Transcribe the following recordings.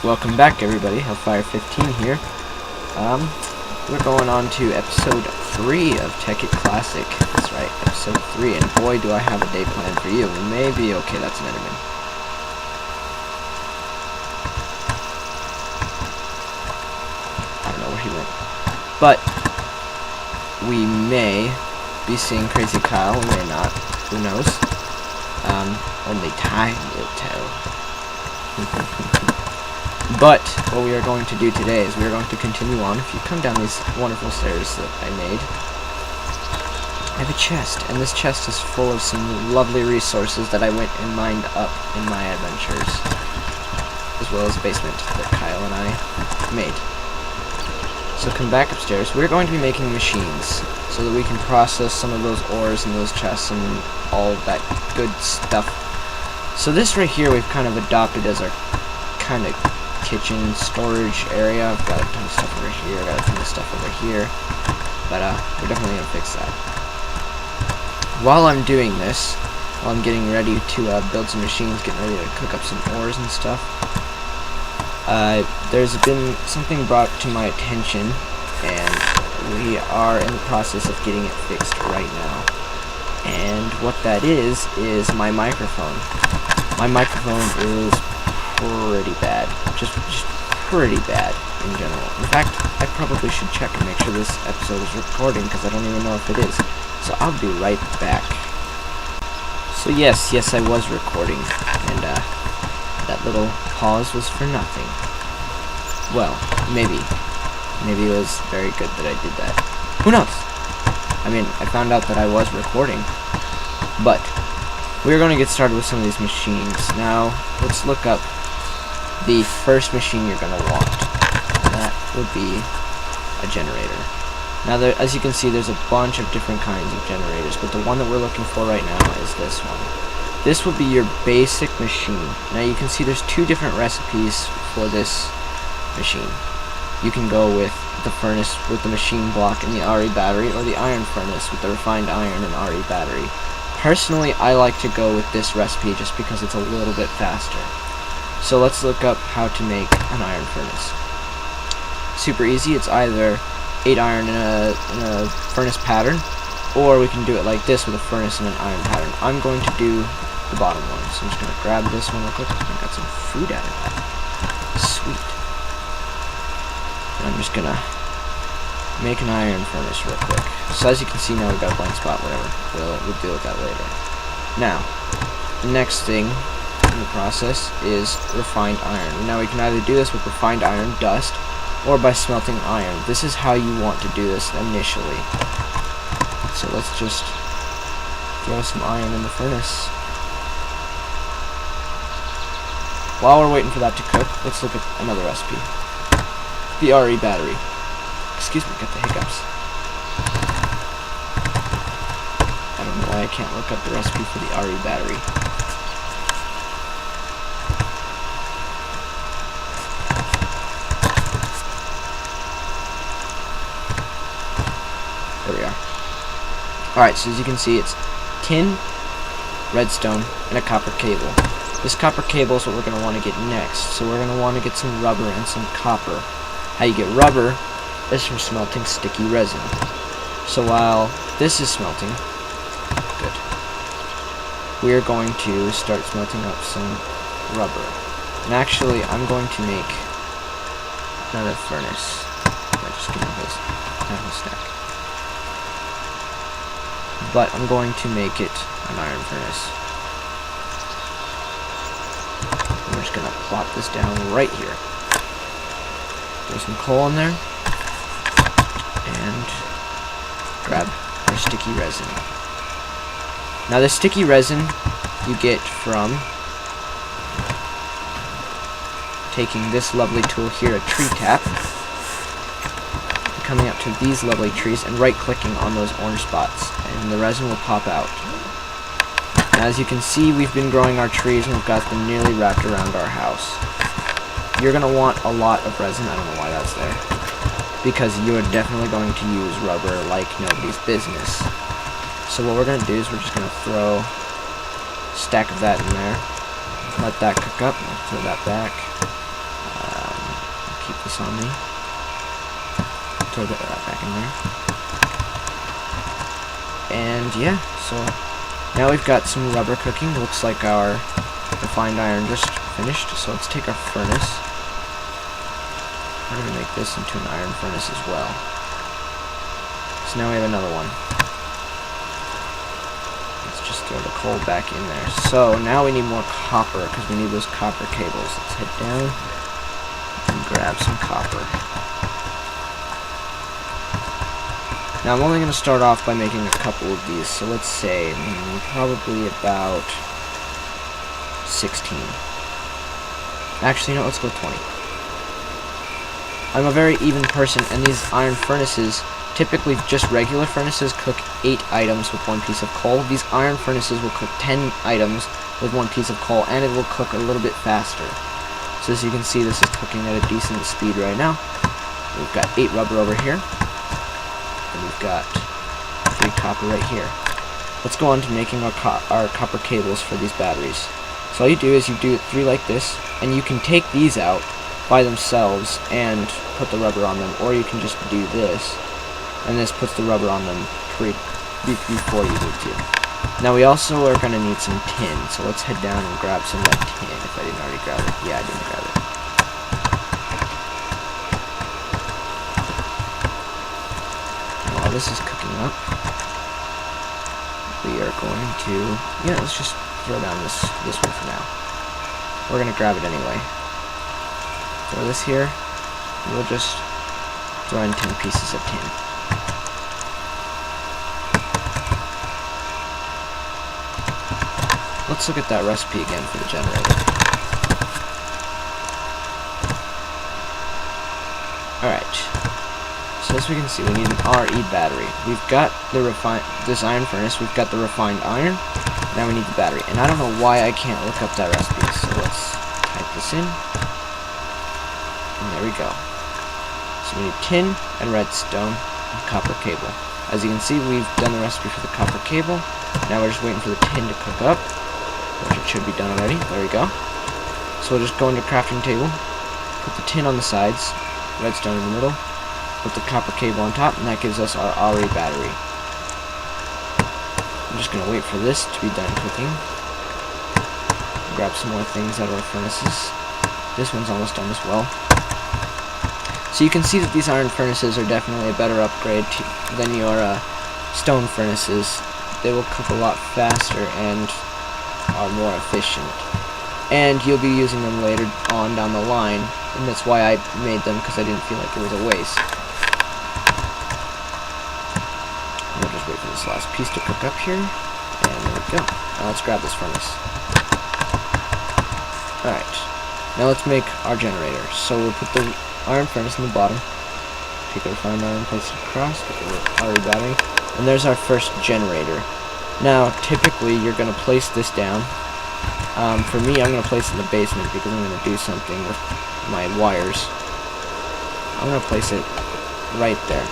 Welcome back, everybody. Hellfire15 here. We're going on to episode 3 of Tekkit Classic. That's right, episode 3. And boy, do I have a day plan for you. Maybe, okay, that's an Enderman. I don't know where he went. But we may be seeing Crazy Kyle. We may not. Who knows? Only time will tell. But what we are going to do today is we are going to continue on. If you come down these wonderful stairs that I made, I have a chest, and this chest is full of some lovely resources that I went and mined up in my adventures, as well as a basement that Kyle and I made. So come back upstairs. We're going to be making machines so that we can process some of those ores and those chests and all that good stuff. So this right here we've kind of adopted as our kind of kitchen storage area. I've got a ton of stuff over here, got a ton of stuff over here, but we're definitely gonna fix that. While I'm doing this, while I'm getting ready to build some machines, getting ready to cook up some ores and stuff, there's been something brought to my attention, and we are in the process of getting it fixed right now. And what that is my microphone. My microphone is pretty bad. Just pretty bad in general. In fact, I probably should check and make sure this episode is recording, because I don't even know if it is. So I'll be right back. So yes, I was recording, and that little pause was for nothing. Well, maybe it was very good that I did that. Who knows? I mean, I found out that I was recording, but we're going to get started with some of these machines. Now, let's look up the first machine you're going to want. That would be a generator. Now, as you can see, there's a bunch of different kinds of generators, but the one that we're looking for right now is this one. This will be your basic machine. Now, you can see there's two different recipes for this machine. You can go with the furnace with the machine block and the RE battery, or the iron furnace with the refined iron and RE battery. Personally, I like to go with this recipe just because it's a little bit faster. So let's look up how to make an iron furnace. Super easy. It's either 8 iron in a furnace pattern, or we can do it like this with a furnace and an iron pattern. I'm going to do the bottom one, so I'm just going to grab this one real quick. I got some food out of that. Sweet. And I'm just going to make an iron furnace real quick. So as you can see now, we've got a blank spot, whatever. We'll deal with that later. Now, the next thing in the process is refined iron. Now we can either do this with refined iron dust or by smelting iron. This is how you want to do this initially. So let's just throw some iron in the furnace. While we're waiting for that to cook, let's look at another recipe. The RE battery. Excuse me, got the hiccups. I don't know why I can't look up the recipe for the RE battery. There we are. Alright, so as you can see, it's tin, redstone, and a copper cable. This copper cable is what we're going to want to get next. So we're going to want to get some rubber and some copper. How you get rubber is from smelting sticky resin. So while this is smelting, good, we are going to start smelting up some rubber. And actually, I'm going to make another furnace. I just give me this stack. But I'm going to make it an iron furnace. And we're just going to plop this down right here. Throw some coal in there. And grab our sticky resin. Now the sticky resin you get from taking this lovely tool here, a tree tap, and coming up to these lovely trees and right clicking on those orange spots, and the resin will pop out. Now as you can see, we've been growing our trees and we've got them nearly wrapped around our house. You're going to want a lot of resin. I don't know why that's there, because you're definitely going to use rubber like nobody's business. So what we're going to do is we're just going to throw a stack of that in there, let that cook up, throw that back, keep this on me. Throw that back in there. And yeah, so now we've got some rubber cooking. Looks like our refined iron just finished. So let's take our furnace. We're going to make this into an iron furnace as well. So now we have another one. Let's just throw the coal back in there. So now we need more copper because we need those copper cables. Let's head down and grab some copper. Now I'm only going to start off by making a couple of these. So let's say probably about 16. Actually, no, let's go 20. I'm a very even person, and these iron furnaces, typically just regular furnaces, cook 8 items with 1 piece of coal. These iron furnaces will cook 10 items with 1 piece of coal, and it will cook a little bit faster. So as you can see, this is cooking at a decent speed right now. We've got 8 rubber over here, and we've got 3 copper right here. Let's go on to making our copper cables for these batteries. So all you do is you do 3 like this, and you can take these out by themselves and put the rubber on them, or you can just do this, and this puts the rubber on them before you need to. Now we also are going to need some tin, so let's head down and grab some of that tin, if I didn't already grab it. Yeah, I didn't grab it. And while this is cooking up, we are going to, yeah, let's just throw down this one for now. We're going to grab it anyway. Throw this here, and we'll just throw in 10 pieces of tin. Let's look at that recipe again for the generator. Alright, so as we can see, we need an RE battery. We've got this iron furnace, we've got the refined iron, now we need the battery. And I don't know why I can't look up that recipe, so let's type this in. And there we go. So we need tin and redstone and copper cable. As you can see, we've done the recipe for the copper cable. Now we're just waiting for the tin to cook up, which it should be done already. There we go. So we'll just go into crafting table, put the tin on the sides, redstone in the middle, put the copper cable on top, and that gives us our RE battery. I'm just going to wait for this to be done cooking. Grab some more things out of our furnaces. This one's almost done as well. So you can see that these iron furnaces are definitely a better upgrade than your stone furnaces. They will cook a lot faster and are more efficient. And you'll be using them later on down the line, and that's why I made them, because I didn't feel like it was a waste. We'll just wait for this last piece to cook up here, and there we go. Now let's grab this furnace. Alright, now let's make our generator. So we'll put the iron furnace in the bottom, take the refined iron, place it across, put the RE battery, and there's our first generator. Now, typically, you're going to place this down. For me, I'm going to place it in the basement because I'm going to do something with my wires. I'm going to place it right there.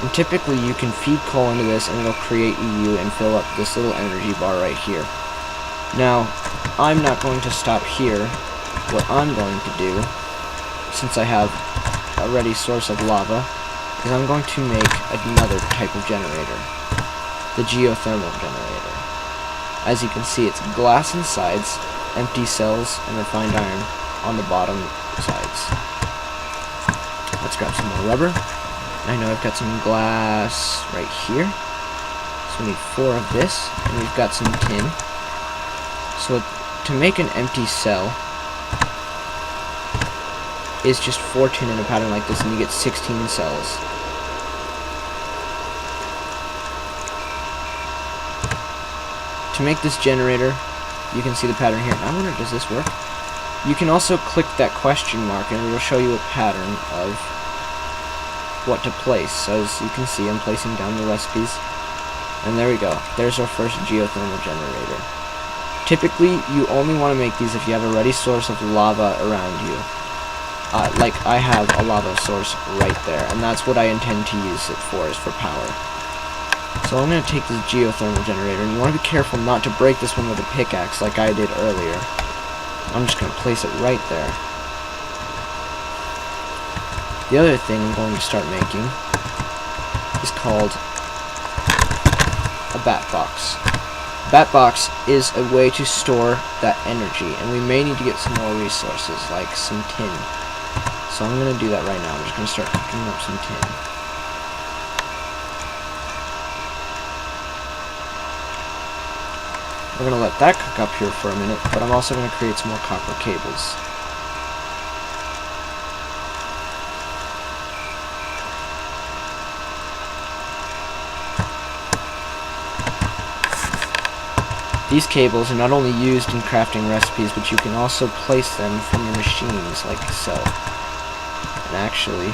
And typically, you can feed coal into this and it'll create EU and fill up this little energy bar right here. Now, I'm not going to stop here. What I'm going to do, since I have a ready source of lava, is I'm going to make another type of generator. The geothermal generator. As you can see, it's glass insides, empty cells, and refined iron on the bottom sides. Let's grab some more rubber. I know I've got some glass right here. So we need 4 of this, and we've got some tin. So to make an empty cell is just 4 tin in a pattern like this, and you get 16 cells. To make this generator, you can see the pattern here. I wonder, does this work? You can also click that question mark and it will show you a pattern of what to place. So as you can see, I'm placing down the recipes. And there we go. There's our first geothermal generator. Typically, you only want to make these if you have a ready source of lava around you. Like I have a lava source right there, and that's what I intend to use it for, is for power. So I'm going to take this geothermal generator, and you want to be careful not to break this one with a pickaxe like I did earlier. I'm just going to place it right there. The other thing I'm going to start making is called a bat box. Bat box is a way to store that energy, and we may need to get some more resources, like some tin. So I'm going to do that right now. I'm just going to start cooking up some tin. We're going to let that cook up here for a minute, but I'm also going to create some more copper cables. These cables are not only used in crafting recipes, but you can also place them from your machines, like so. And actually,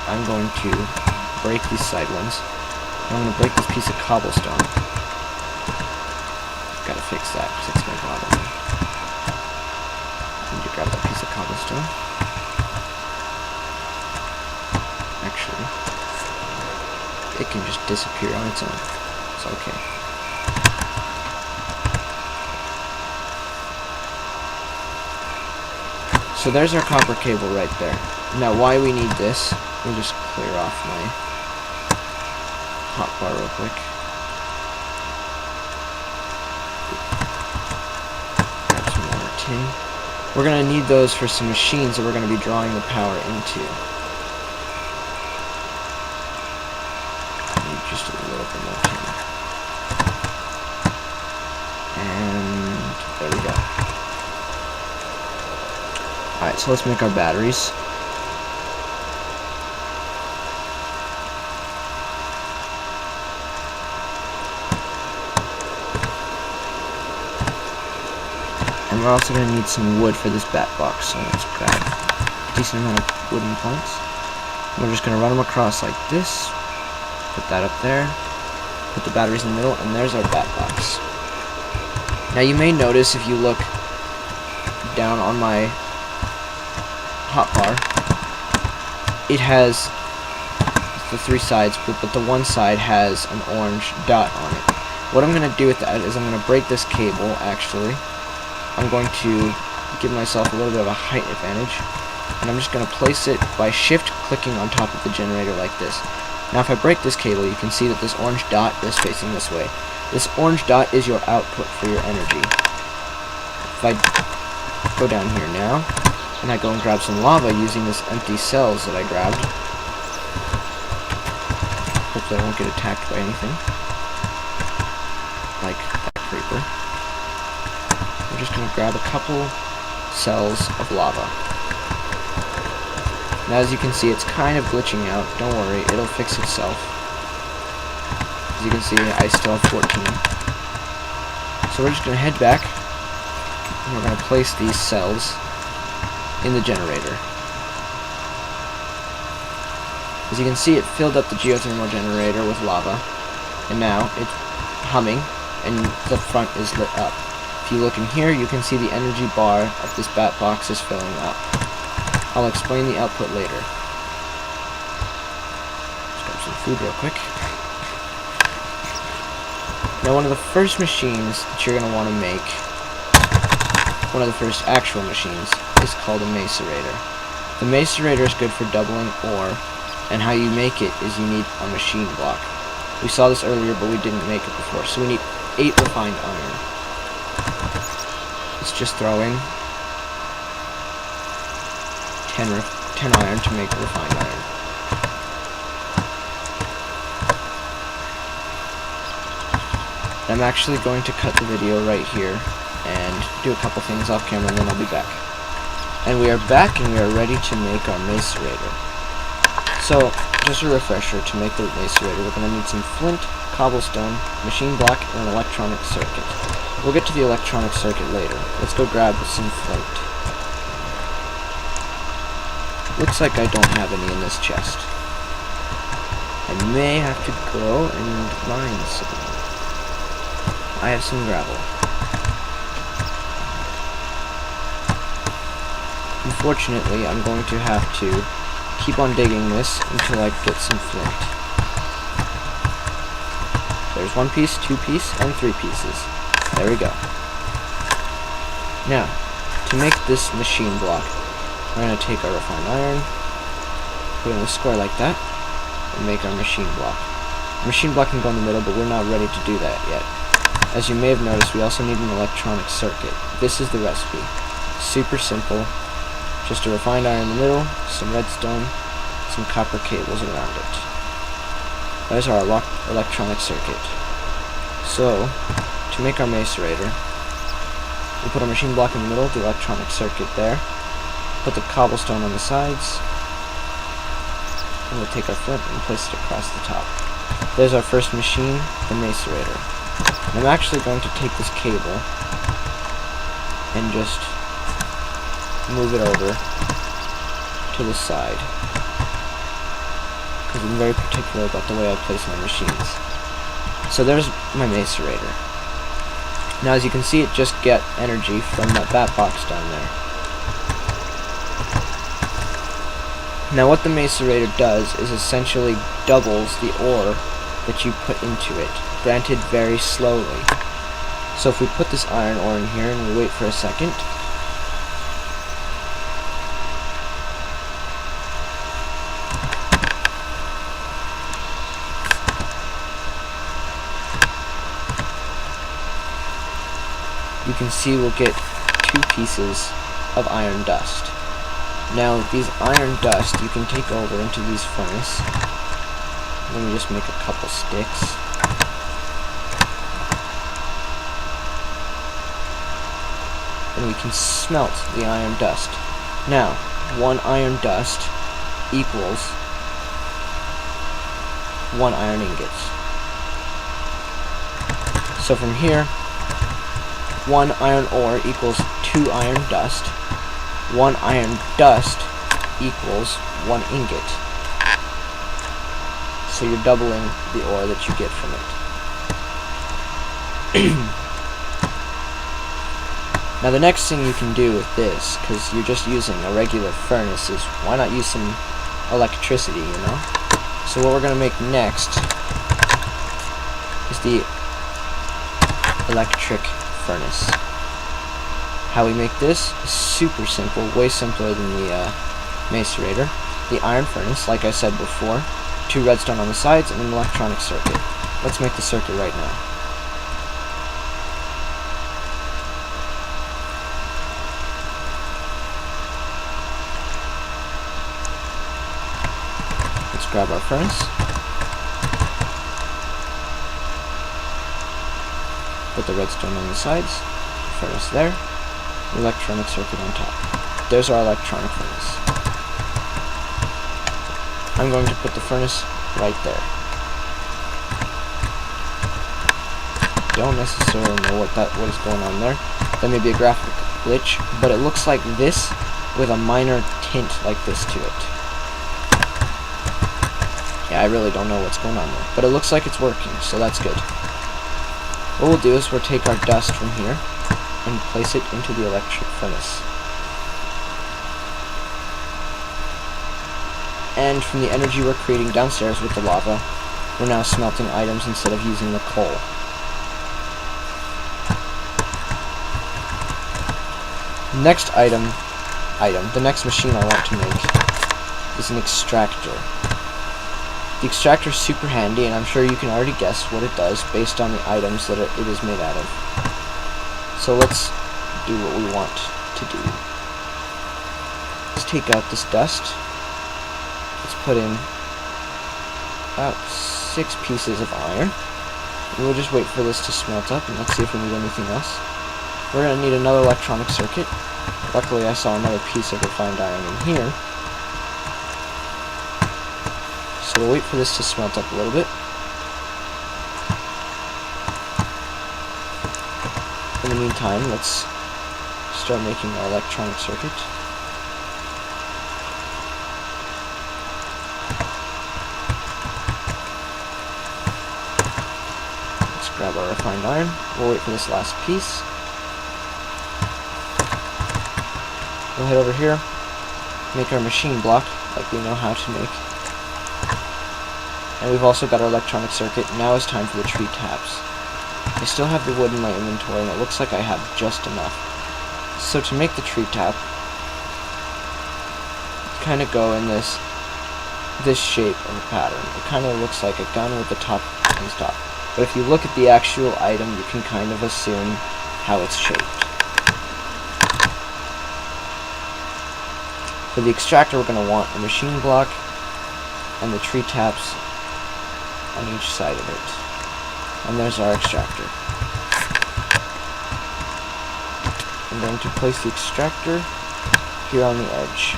I'm going to break these side ones. I'm going to break this piece of cobblestone. Gotta fix that, because it's going to bother me. I need to grab that piece of cobblestone. Actually, it can just disappear on its own. It's okay. So there's our copper cable right there. Now why we need this, let me just clear off my hotbar real quick. Grab some more tin. We're going to need those for some machines that we're going to be drawing the power into. I need just a little bit more tin. And there we go. Alright, so let's make our batteries. And we're also going to need some wood for this bat box, so let's grab a decent amount of wooden planks. And we're just going to run them across like this. Put that up there. Put the batteries in the middle, and there's our bat box. Now you may notice if you look down on my hotbar, it has the three sides, but the one side has an orange dot on it. What I'm going to do with that is I'm going to break this cable, actually. I'm going to give myself a little bit of a height advantage, and I'm just going to place it by shift clicking on top of the generator like this. Now if I break this cable, you can see that this orange dot is facing this way. This orange dot is your output for your energy. If I go down here now, and I go and grab some lava using this empty cells that I grabbed. Hopefully I won't get attacked by anything. Like that creeper. I'm just going to grab a couple cells of lava. Now as you can see, it's kind of glitching out. Don't worry, it'll fix itself. As you can see, I still have 14. So we're just going to head back, and we're going to place these cells in the generator. As you can see, it filled up the geothermal generator with lava, and now it's humming, and the front is lit up. If you look in here, you can see the energy bar of this bat box is filling up. I'll explain the output later. Just grab some food real quick. Now one of the first machines that you're going to want to make, one of the first actual machines, is called a macerator. The macerator is good for doubling ore, and how you make it is you need a machine block. We saw this earlier, but we didn't make it before, so we need 8 refined iron. Let's just throw in 10 iron to make refined iron. I'm actually going to cut the video right here and do a couple things off camera, and then I'll be back. And we are back, and we are ready to make our macerator. So, just a refresher, to make the macerator, we're going to need some flint, cobblestone, machine block, and an electronic circuit. We'll get to the electronic circuit later. Let's go grab some flint. Looks like I don't have any in this chest. I may have to go and mine some. I have some gravel. Unfortunately, I'm going to have to keep on digging this until I get some flint. There's 1 piece, 2 piece, and 3 pieces. There we go. Now, to make this machine block, we're going to take our refined iron, put in a square like that, and make our machine block. The machine block can go in the middle, but we're not ready to do that yet. As you may have noticed, we also need an electronic circuit. This is the recipe. Super simple. Just a refined iron in the middle, some redstone, some copper cables around it. There's our electronic circuit. So, to make our macerator, we put our machine block in the middle, the electronic circuit there, put the cobblestone on the sides, and we'll take our flint and place it across the top. There's our first machine, the macerator. And I'm actually going to take this cable and just move it over to the side, because I'm very particular about the way I place my machines. So there's my macerator. Now as you can see, it just get energy from that box down there. Now what the macerator does is essentially doubles the ore that you put into it, granted very slowly. So if we put this iron ore in here and we wait for a second, you can see we'll get 2 pieces of iron dust. Now these iron dust you can take over into these furnace. Let me just make a couple sticks. And we can smelt the iron dust. Now, 1 iron dust equals 1 iron ingot. So from here, 1 iron ore equals 2 iron dust. 1 iron dust equals 1 ingot. So you're doubling the ore that you get from it. Now the next thing you can do with this, because you're just using a regular furnace, is why not use some electricity, you know? So what we're going to make next is the electric furnace. How we make this is super simple, way simpler than the macerator. The iron furnace, like I said before, 2 redstone on the sides, and an electronic circuit. Let's make the circuit right now. Let's grab our furnace. Put the redstone on the sides, furnace there, electronic circuit on top. There's our electronic furnace. I'm going to put the furnace right there. Don't necessarily know what is going on there. That may be a graphic glitch, but it looks like this with a minor tint like this to it. Yeah, I really don't know what's going on there, but it looks like it's working, so that's good. What we'll do is we'll take our dust from here and place it into the electric furnace. And from the energy we're creating downstairs with the lava, we're now smelting items instead of using the coal. Next the next machine I want to make is an extractor. The extractor is super handy, and I'm sure you can already guess what it does based on the items that it is made out of. So let's do what we want to do. Let's take out this dust. Let's put in about 6 pieces of iron. And we'll just wait for this to smelt up, and let's see if we need anything else. We're going to need another electronic circuit. Luckily I saw another piece of refined iron in here. So we'll wait for this to smelt up a little bit. In the meantime, let's start making our electronic circuit. Let's grab our refined iron. We'll wait for this last piece. We'll head over here, make our machine block like we know how to make. And we've also got our electronic circuit. Now it's time for the tree taps. I still have the wood in my inventory, and it looks like I have just enough. So to make the tree tap, kind of go in this this shape of a pattern. It kind of looks like a gun with the top on top. But if you look at the actual item, you can kind of assume how it's shaped. For the extractor, we're going to want a machine block and the tree taps on each side of it. And there's our extractor. I'm going to place the extractor here on the edge.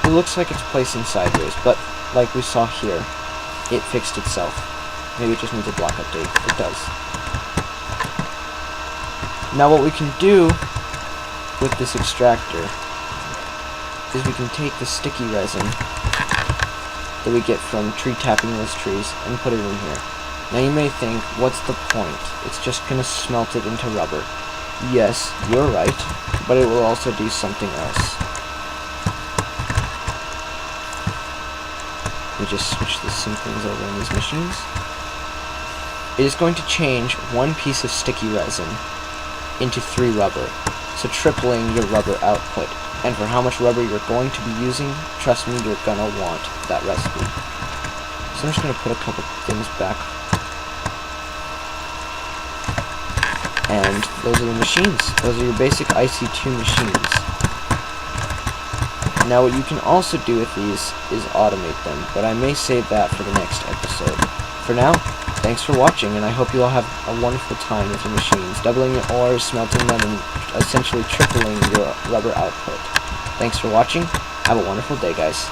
It looks like it's placing sideways, but like we saw here, it fixed itself. Maybe it just needs a block update. It does. Now what we can do with this extractor is we can take the sticky resin that we get from tree tapping those trees and put it in here. Now you may think, what's the point? It's just going to smelt it into rubber. Yes, you're right, but it will also do something else. We just switch some things over in these machines. It is going to change one piece of sticky resin into 3 rubber, so tripling your rubber output. And for how much rubber you're going to be using, trust me, you're gonna want that recipe. So I'm just gonna put a couple things back. And those are the machines. Those are your basic IC2 machines. Now what you can also do with these is automate them, but I may save that for the next episode. For now, thanks for watching, and I hope you all have a wonderful time with your machines, doubling your ores, smelting them, and essentially tripling your rubber output. Thanks for watching. Have a wonderful day, guys.